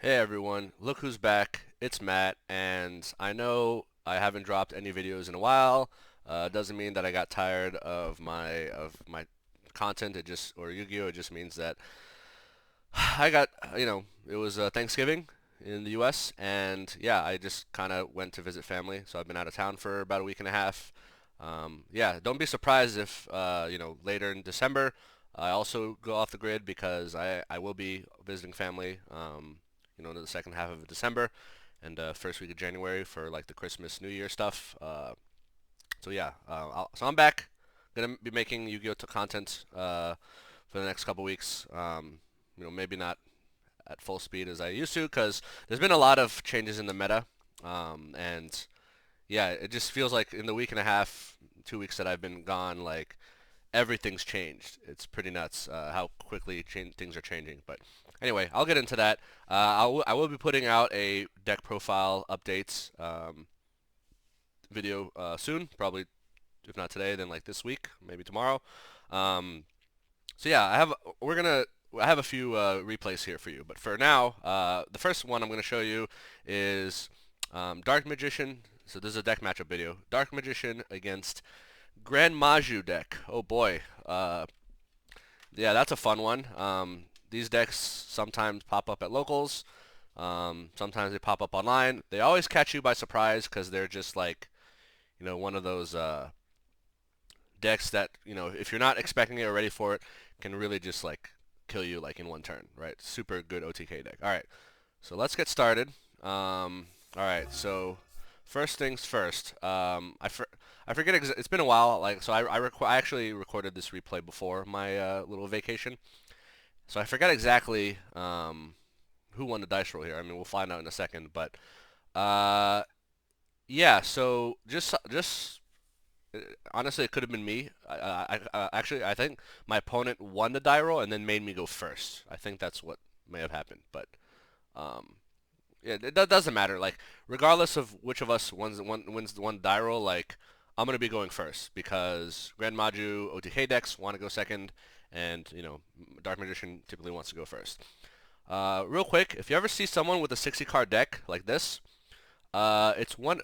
Hey everyone, look who's back. It's Matt, and I know I haven't dropped any videos in a while. Doesn't mean that I got tired of my content. It just or Yu-Gi-Oh! It just means that I got it was Thanksgiving in the U.S. and yeah, I just kind of went to visit family. So I've been out of town for about a week and a half. Yeah, don't be surprised if later in December I also go off the grid because I will be visiting family. In the second half of December and first week of January for like the Christmas New Year stuff. So yeah, so I'm back. Gonna be making Yu-Gi-Oh content for the next couple weeks. Maybe not at full speed as I used to because there's been a lot of changes in the meta. And yeah, it just feels like in the week and a half, 2 weeks that I've been gone, like everything's changed. It's pretty nuts how quickly things are changing. But anyway, I'll get into that. I will be putting out a deck profile updates video soon, probably if not today, then like this week, maybe tomorrow. Um, so yeah, I have a few replays here for you, but for now, the first one I'm gonna show you is Dark Magician. So this is a deck matchup video. Dark Magician against Gren Maju deck. Oh boy. Yeah, that's a fun one. These decks sometimes pop up at locals. Sometimes they pop up online. They always catch you by surprise because they're just like, one of those decks that, if you're not expecting it or ready for it, can really just like kill you like in one turn, right? Super good OTK deck. All right, so let's get started. All right, so first things first. I forget. It's been a while. Like, so I actually recorded this replay before my little vacation. So I forgot exactly who won the dice roll here. I mean, we'll find out in a second. But uh, yeah. So just honestly, it could have been me. Actually, I think my opponent won the die roll and then made me go first. I think that's what may have happened. But um, yeah, that doesn't matter. Like, regardless of which of us wins the one die roll, like, I'm gonna be going first because Grand Maju OTK decks want to go second, and Dark Magician typically wants to go first. Real quick, if you ever see someone with a 60 card deck like this, it's one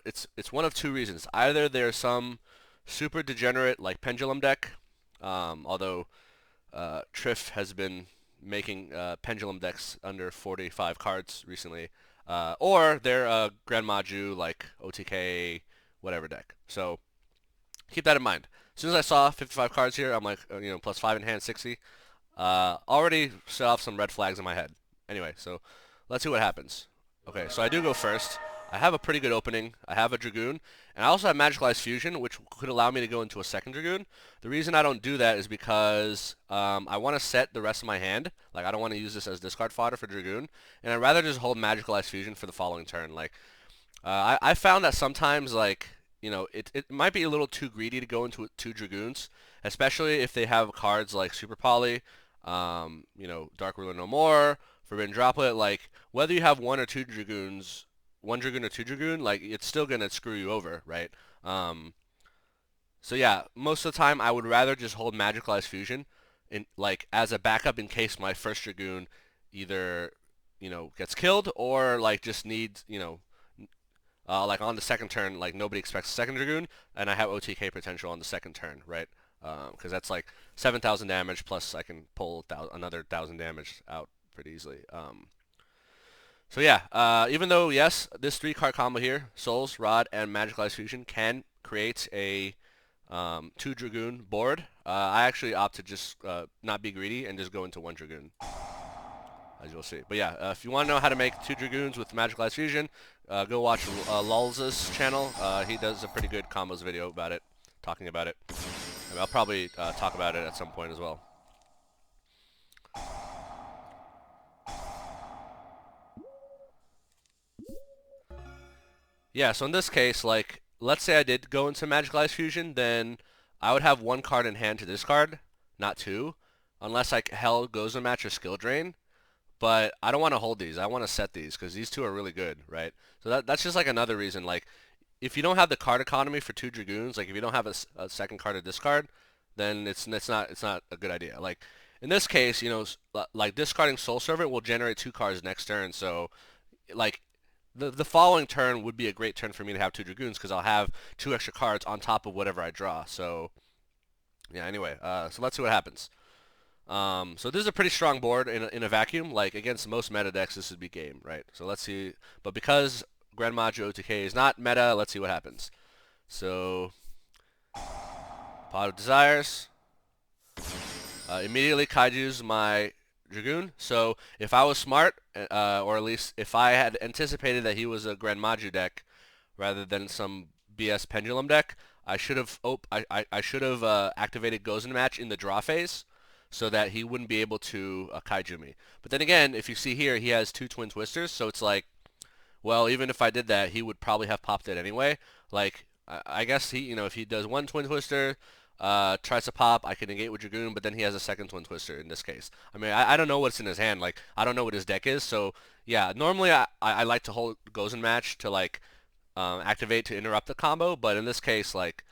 of two reasons. Either they're some super degenerate like Pendulum deck, although Triff has been making Pendulum decks under 45 cards recently, or they're a Grand Maju like OTK whatever deck. So keep that in mind. As soon as I saw 55 cards here, I'm like, plus 5 in hand, 60. Already set off some red flags in my head. Anyway, so let's see what happens. Okay, so I do go first. I have a pretty good opening. I have a Dragoon, and I also have Magicalized Fusion, which could allow me to go into a second Dragoon. The reason I don't do that is because I want to set the rest of my hand. Like, I don't want to use this as discard fodder for Dragoon, and I'd rather just hold Magicalized Fusion for the following turn. Like, I found that sometimes, like, it might be a little too greedy to go into two Dragoons, especially if they have cards like Super Poly, Dark Ruler No More, Forbidden Droplet. Like, whether you have one or two Dragoons, one Dragoon or two Dragoon, like, it's still gonna screw you over, right? Um, so yeah, most of the time I would rather just hold Magicalized Fusion in like as a backup in case my first Dragoon either gets killed or like just needs like on the second turn, like nobody expects a second Dragoon, and I have OTK potential on the second turn, right? Because that's like 7,000 damage plus I can pull another 1,000 damage out pretty easily. So yeah, even though yes, this three card combo here, Souls, Rod, and Magicalized Fusion can create a two Dragoon board, I actually opt to just not be greedy and just go into one Dragoon, as you'll see. But yeah, if you want to know how to make two Dragoons with Magicalized Fusion, go watch Lulz's channel. He does a pretty good combos video about it, talking about it. I mean, I'll probably talk about it at some point as well. Yeah, so in this case, like, let's say I did go into Magicalized Fusion, then I would have one card in hand to discard, not two, unless I held Gozen Match or Skill Drain. But I don't want to hold these. I want to set these because these two are really good, right? So that's just like another reason. Like, if you don't have the card economy for two Dragoons, like if you don't have a second card to discard, then it's not a good idea. Like, in this case, like discarding Soul Servant will generate 2 cards next turn. So like the following turn would be a great turn for me to have 2 Dragoons because I'll have 2 extra cards on top of whatever I draw. So yeah. Anyway, so let's see what happens. So this is a pretty strong board in a vacuum. Like against most meta decks, this would be game, right? So let's see. But because Gren Maju OTK is not meta, let's see what happens. So Pot of Desires. Immediately Kaiju's my Dragoon. So if I was smart, or at least if I had anticipated that he was a Gren Maju deck rather than some BS Pendulum deck, I should have I should have activated Gozen match in the draw phase so that he wouldn't be able to Kaiju me. But then again, if you see here, he has 2 Twin Twisters, so it's like, well, even if I did that, he would probably have popped it anyway. Like, I guess he, if he does 1 Twin Twister, tries to pop, I can negate with Dragoon, but then he has a 2nd Twin Twister in this case. I mean, I don't know what's in his hand. Like, I don't know what his deck is. So, yeah, normally I like to hold Gozen match to, like, activate to interrupt the combo, but in this case, like,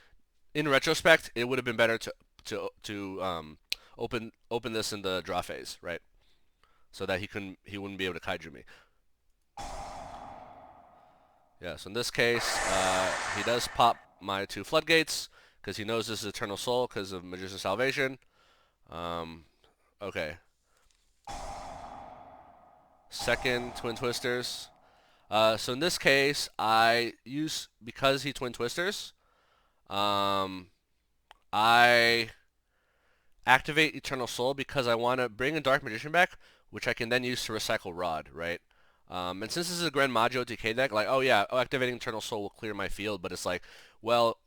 in retrospect, it would have been better to open this in the draw phase, right? So that he wouldn't be able to kaiju me. Yeah, so in this case, he does pop my 2 floodgates because he knows this is Eternal Soul because of Magician's Salvation. Okay. 2nd Twin Twisters. So in this case, I use, because he Twin Twisters, I activate Eternal Soul because I want to bring a Dark Magician back, which I can then use to recycle Rod, right? And since this is a Gren Maju OTK deck, like, oh yeah, activating Eternal Soul will clear my field, but it's like, well,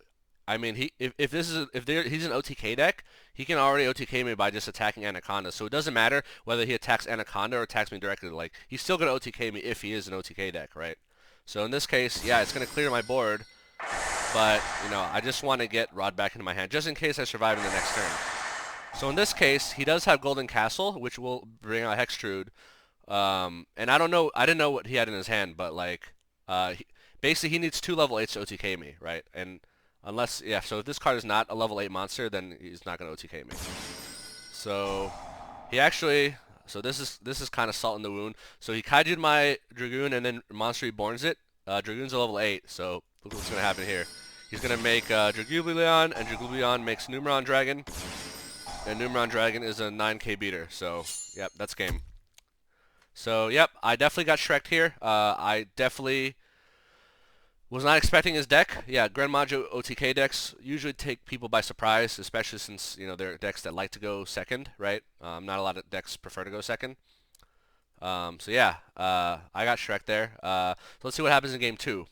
I mean, if he's an OTK deck, he can already OTK me by just attacking Anaconda. So it doesn't matter whether he attacks Anaconda or attacks me directly. Like, he's still gonna OTK me if he is an OTK deck, right? So in this case, yeah, it's gonna clear my board, but I just want to get Rod back into my hand just in case I survive in the next turn. So in this case, he does have Golden Castle, which will bring out Hextrude. And I didn't know what he had in his hand, but like, basically he needs 2 level 8s to OTK me, right? And unless, yeah, so if this card is not a level 8 monster, then he's not going to OTK me. So he actually, so this is kind of salt in the wound. So he kaiju'd my Dragoon and then Monster Reborns it. Dragoon's a level 8, so look what's going to happen here. He's going to make Dragoobleon, and Dragoobleon makes Numeron Dragon. And Numeron Dragon is a 9k beater, so yep, that's game. So yep, I definitely got Shrek'd here. I definitely was not expecting his deck. Yeah, Gren Maju OTK decks usually take people by surprise, especially since they're decks that like to go second, right? Not a lot of decks prefer to go second. So yeah, I got Shrek there. So let's see what happens in game 2.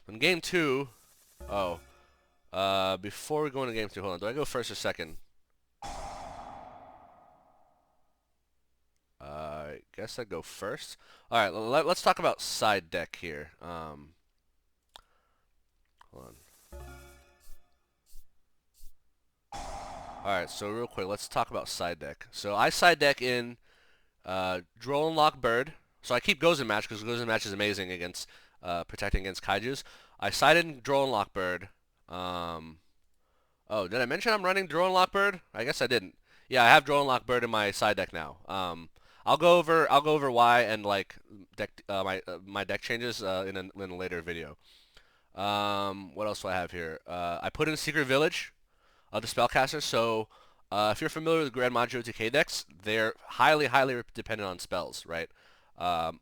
In game 2, before we go into game 2, hold on, do I go first or second? I guess I go first. All right, let's talk about side deck here. Hold on. All right, so real quick, let's talk about side deck. So I side deck in Droll and Lock Bird. So I keep Gozen Match because Gozen Match is amazing against protecting against kaijus. I side in Droll and Lock Bird. Oh, did I mention I'm running Droll and Lock Bird? I guess I didn't. Yeah, I have Droll and Lock Bird in my side deck now. I'll go over why and like deck my deck changes in a later video. What else do I have here? I put in Secret Village, the spellcaster. So if you're familiar with Grand Maju TK decks, they're highly dependent on spells, right?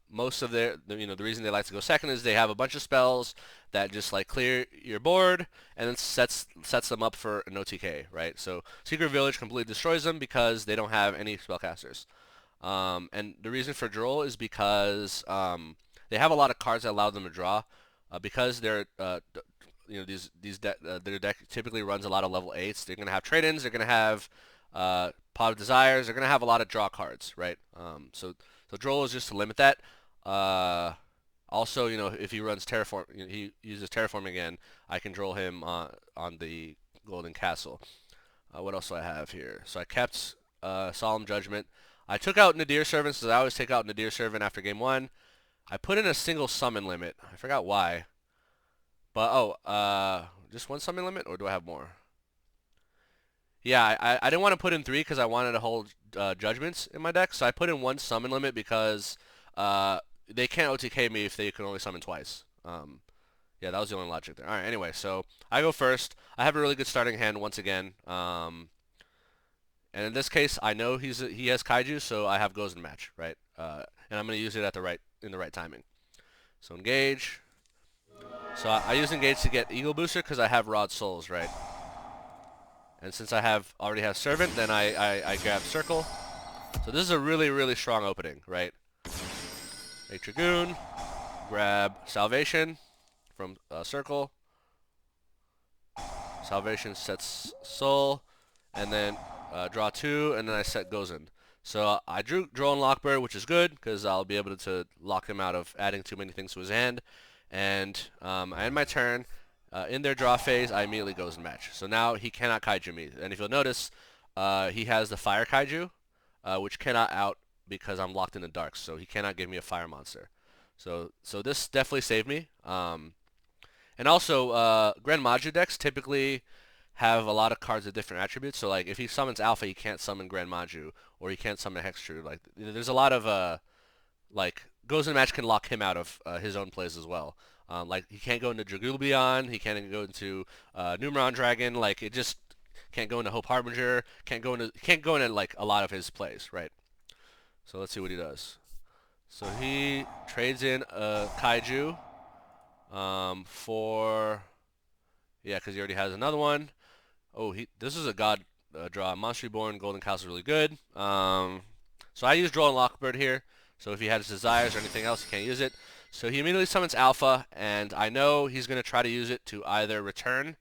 Most of the reason they like to go second is they have a bunch of spells that just like clear your board and then sets them up for an OTK, right? So Secret Village completely destroys them because they don't have any spellcasters. And the reason for Droll is because they have a lot of cards that allow them to draw. Because they're their deck typically runs a lot of level 8s. They're gonna have trade-ins. They're gonna have Pot of Desires. They're gonna have a lot of draw cards, right? So Droll is just to limit that. Also, if he runs Terraform, he uses Terraform again, I can Droll him on the Golden Castle. What else do I have here? So I kept Solemn Judgment. I took out Nadir Servant, because I always take out Nadir Servant after game 1. I put in a single summon limit. I forgot why. But, just one summon limit, or do I have more? Yeah, I didn't want to put in 3 because I wanted to hold judgments in my deck, so I put in 1 summon limit because uh, they can't OTK me if they can only summon twice. Yeah, that was the only logic there. All right, anyway, so I go first. I have a really good starting hand once again. And in this case, I know he has Kaiju, so I have Gozen match, right? And I'm gonna use it at the right timing. So engage. So I use engage to get Eagle Booster because I have Rod Souls, right? And since I already have Servant, then I grab Circle. So this is a really strong opening, right? Make Dragoon, grab Salvation from Circle. Salvation sets Soul, and then draw 2, and then I set Gozen. So I drew Drone Lockbird, which is good because I'll be able to lock him out of adding too many things to his hand. And I end my turn. In their draw phase, I immediately Gozen match. So now he cannot Kaiju me. And if you'll notice, he has the Fire Kaiju, which cannot out because I'm locked in the dark. So he cannot give me a Fire monster. So this definitely saved me. And also, Gren Maju decks typically have a lot of cards with different attributes. So like if he summons Alpha, he can't summon Gren Maju, or he can't summon Hextrude. Like there's a lot of like Gozen match can lock him out of his own plays as well. Like he can't go into Dragulbion, he can't go into Numeron Dragon. Like it just can't go into Hope Harbinger. Can't go into like a lot of his plays, right? So let's see what he does. So he trades in a Kaiju for yeah, because he already has another one. Oh, this is a god draw. Monster Reborn, Golden Castle is really good. So I use Draw and Lockbird here. So if he has desires or anything else, he can't use it. So he immediately summons Alpha, and I know he's going to try to use it to either return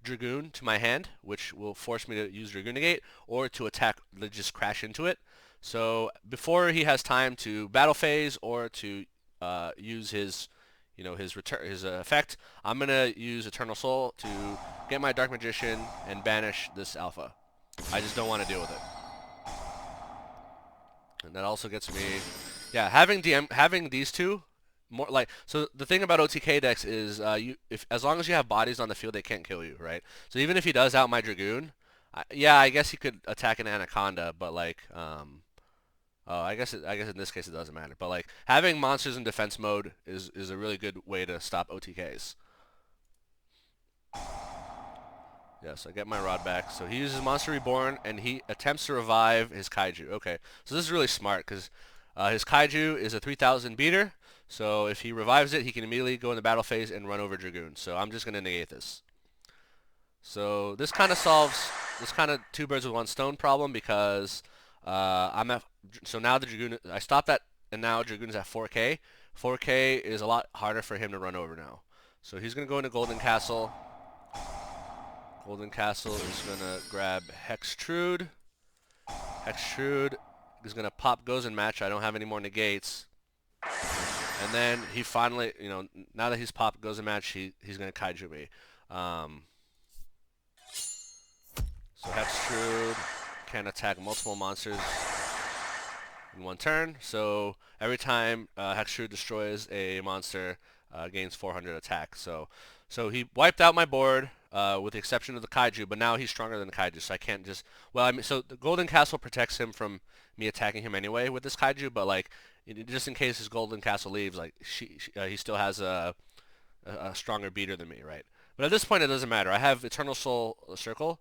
Dragoon to my hand, which will force me to use Dragoon Negate, or to attack, just crash into it. So before he has time to battle phase or to use his, his effect, I'm gonna use Eternal Soul to get my Dark Magician and banish this Alpha. I just don't want to deal with it. And that also gets me, yeah, having these two, more like, so the thing about OTK decks is as long as you have bodies on the field, they can't kill you, right? So even if he does out my Dragoon, yeah, I guess he could attack an Anaconda, but like, oh, I guess in this case it doesn't matter. But like having monsters in defense mode is a really good way to stop OTKs. Yes, I get my rod back. So he uses Monster Reborn, and he attempts to revive his Kaiju. Okay, so this is really smart, because his Kaiju is a 3,000 beater, so if he revives it, he can immediately go in the battle phase and run over Dragoon. So I'm just going to negate this. So this kind of solves this kind of 2 birds with 1 stone problem, because so now the Dragoon, I stopped that, and now Dragoon's at 4K. 4K is a lot harder for him to run over now. So he's going to go into Golden Castle. Golden Castle is going to grab Hextrude. Hextrude is going to pop Gozen match. I don't have any more negates. And then he finally, now that he's popped Gozen match, he's going to Kaiju me. So Hextrude can attack multiple monsters in 1 turn. So every time Hextrude destroys a monster, gains 400 attack. So he wiped out my board. With the exception of the Kaiju, but now he's stronger than the Kaiju, so I can't just... Well, I mean, so the Golden Castle protects him from me attacking him anyway with this Kaiju, but, like, just in case his Golden Castle leaves, like, he still has a stronger beater than me, right? But at this point, it doesn't matter. I have Eternal Soul Circle,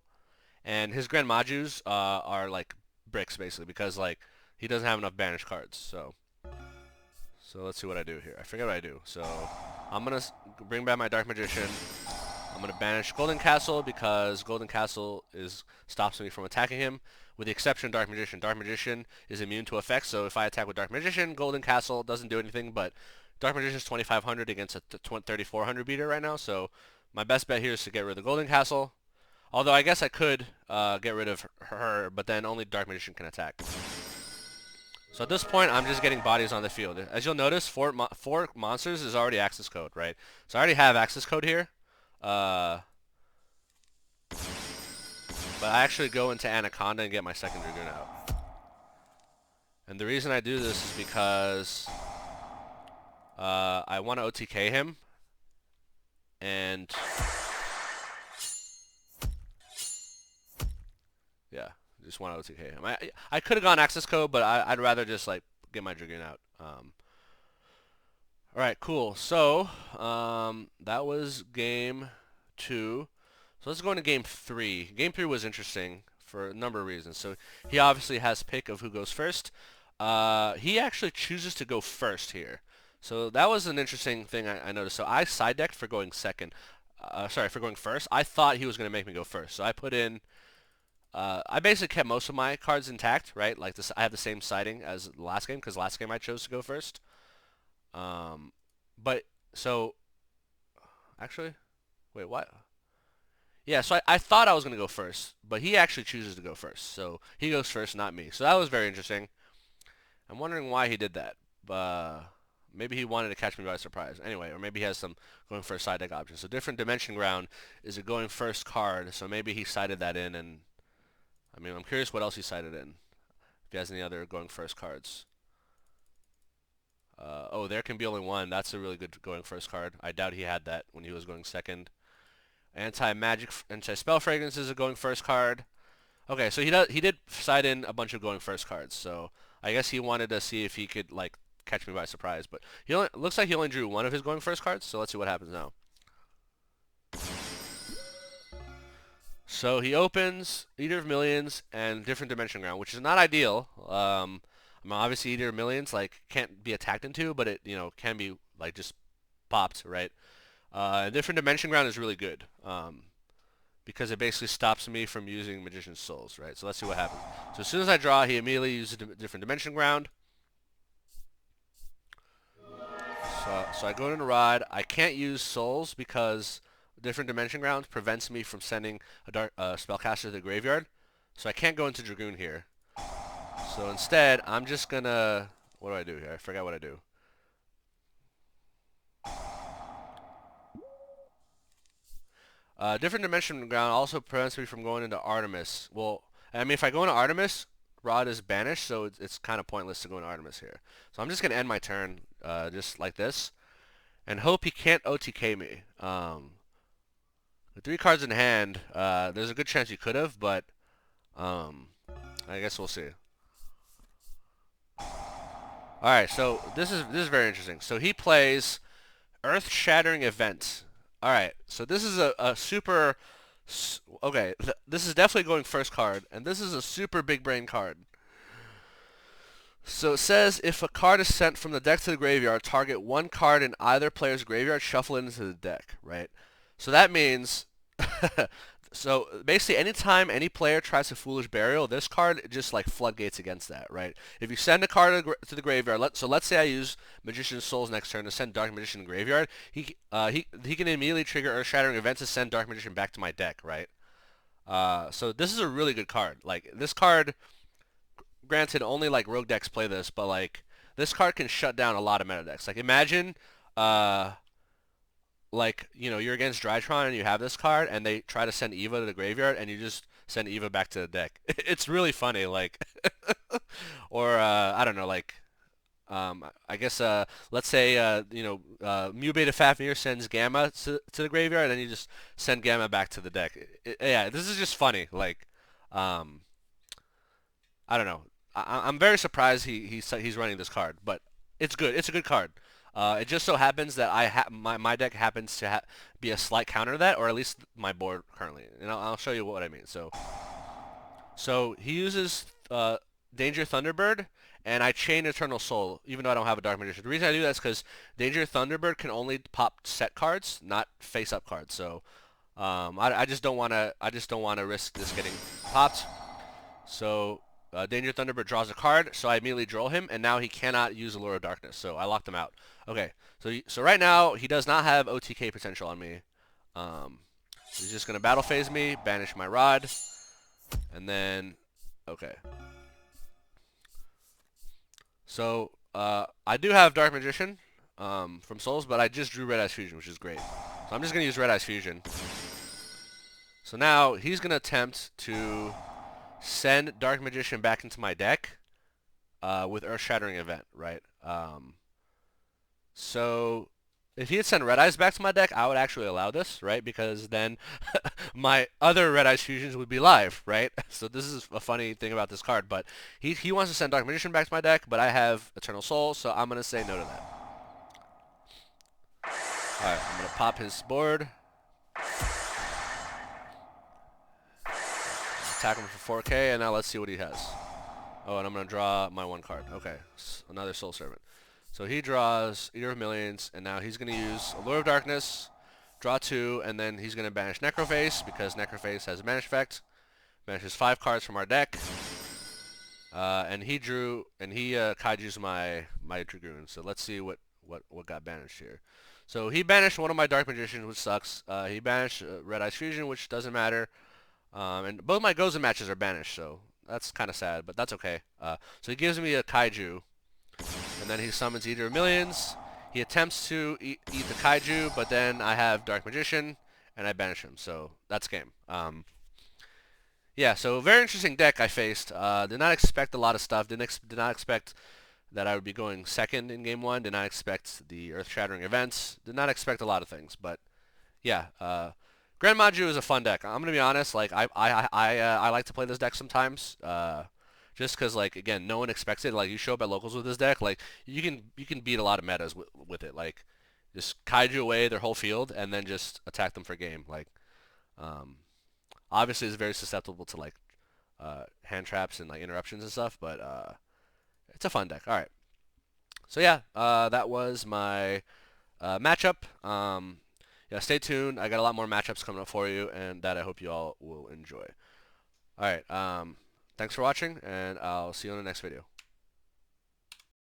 and his Grand Majus are, like, bricks, basically, because, like, he doesn't have enough banished cards, so let's see what I do here. I forget what I do. So I'm going to bring back my Dark Magician. I'm going to banish Golden Castle because Golden Castle stops me from attacking him, with the exception of Dark Magician. Dark Magician is immune to effects, so if I attack with Dark Magician, Golden Castle doesn't do anything, but Dark Magician is 2,500 against a 3,400 beater right now, so my best bet here is to get rid of the Golden Castle. Although I guess I could get rid of her, but then only Dark Magician can attack. So at this point, I'm just getting bodies on the field. As you'll notice, 4 monsters is already access code, right? So I already have access code here. But I actually go into Anaconda and get my second Dragoon out. And the reason I do this is because I want to OTK him. And Yeah, just want OTK him. I could have gone access code, but I'd rather just like get my Dragoon out. All right, cool. So that was game 2. So let's go into game 3. Game 3 was interesting for a number of reasons. So he obviously has pick of who goes first. He actually chooses to go first here. So that was an interesting thing I noticed. So I side decked for going second. Sorry, for going first. I thought he was going to make me go first. So I put in I basically kept most of my cards intact, right? Like this, I have the same siding as the last game because last game I chose to go first. But so actually, wait, what? Yeah, so I thought I was gonna go first, but he actually chooses to go first. So he goes first, not me. So that was very interesting. I'm wondering why he did that. Maybe he wanted to catch me by surprise. Anyway, or maybe he has some going first side deck options. So different dimension ground is a going first card. So maybe he sided that in, and I mean, I'm curious what else he sided in. If he has any other going first cards. Oh, there can be only one. That's a really good going first card. I doubt he had that when he was going second. Anti-magic, anti-spell fragrance is a going first card. Okay, so he did side in a bunch of going first cards. So I guess he wanted to see if he could like catch me by surprise. But looks like he only drew one of his going first cards. So let's see what happens now. So he opens Eater of Millions and Different Dimension Ground, which is not ideal. I mean, obviously Eater of Millions like can't be attacked into, but it can be like just popped, right? Different Dimension Ground is really good because it basically stops me from using Magician's Souls, right? So let's see what happens. So as soon as I draw, he immediately uses Different Dimension Ground. So I go into Rod. I can't use Souls because Different Dimension Ground prevents me from sending a spellcaster to the graveyard. So I can't go into Dragoon here. So instead, I'm just gonna... What do I do here? I forgot what I do. Different Dimension Ground also prevents me from going into Artemis. Well, I mean, if I go into Artemis, Rod is banished, so it's kind of pointless to go into Artemis here. So I'm just going to end my turn just like this and hope he can't OTK me. With 3 cards in hand, there's a good chance he could have, but I guess we'll see. Alright, so this is very interesting. So he plays Earth-Shattering Event. Alright, so this is a super... Okay, this is definitely going first card, and this is a super big brain card. So it says, if a card is sent from the deck to the graveyard, target one card in either player's graveyard, shuffle it into the deck, right? So that means... So basically, anytime any player tries to Foolish Burial, this card just like floodgates against that, right? If you send a card to the graveyard, let's say I use Magician's Souls next turn to send Dark Magician to the graveyard, he can immediately trigger Earth-Shattering Event to send Dark Magician back to my deck, right? So this is a really good card. Like this card, granted, only like rogue decks play this, but like this card can shut down a lot of meta decks. Like imagine, like, you're against Drytron and you have this card and they try to send Eva to the graveyard and you just send Eva back to the deck. It's really funny, like, or, I don't know, like, I guess, let's say, Mu Beta Fafnir sends Gamma to the graveyard and then you just send Gamma back to the deck. Yeah, this is just funny, like, I don't know. I'm very surprised he's running this card, but it's good. It's a good card. It just so happens that my deck happens to be a slight counter to that, or at least my board currently. And I'll show you what I mean. So he uses Danger Thunderbird, and I chain Eternal Soul, even though I don't have a Dark Magician. The reason I do that is because Danger Thunderbird can only pop set cards, not face-up cards. So I just don't want to risk this getting popped. So Danger Thunderbird draws a card, so I immediately draw him, and now he cannot use Allure of Darkness, so I locked him out. Okay, so right now, he does not have OTK potential on me. He's just going to battle phase me, banish my Rod, and then, okay. So, I do have Dark Magician from Souls, but I just drew Red Eyes Fusion, which is great. So I'm just going to use Red Eyes Fusion. So now, he's going to attempt to send Dark Magician back into my deck with Earth-Shattering Event, right? So If he had sent Red Eyes back to my deck, I would actually allow this, right? Because then my other Red Eyes fusions would be live, right? So this is a funny thing about this card. But he wants to send Dark Magician back to my deck, but I have Eternal Soul, so I'm gonna say no to that. All right, I'm gonna pop his board, attack him for 4K, and now let's see what he has. Oh, and I'm gonna draw my one card. Okay, another Soul Servant. So he draws Eater of Millions, and now he's going to use Allure of Darkness, draw 2, and then he's going to banish Necroface, because Necroface has a banish effect. Banishes 5 cards from our deck. And he Kaiju's my Dragoon. So let's see what got banished here. So he banished one of my Dark Magicians, which sucks. He banished Red Eyes Fusion, which doesn't matter. And both my Gozen matches are banished, so that's kind of sad, but that's okay. So he gives me a Kaiju, and then he summons Eater of Millions. He attempts to eat the Kaiju, but then I have Dark Magician, and I banish him. So that's game. Yeah, so very interesting deck I faced. Did not expect a lot of stuff. Did not expect that I would be going second in game 1. Did not expect the earth-shattering events. Did not expect a lot of things, but yeah. Gren Maju is a fun deck. I'm gonna be honest. Like I like to play this deck sometimes. Just because, like, again, no one expects it. Like, you show up at locals with this deck, like, you can beat a lot of metas with it. Like, just kaiju away their whole field and then just attack them for game. Like, um, obviously it's very susceptible to, like, hand traps and, like, interruptions and stuff, but it's a fun deck. All right. So yeah, that was my matchup. Yeah, stay tuned. I got a lot more matchups coming up for you, and that I hope you all will enjoy. All right. Thanks for watching, and I'll see you in the next video.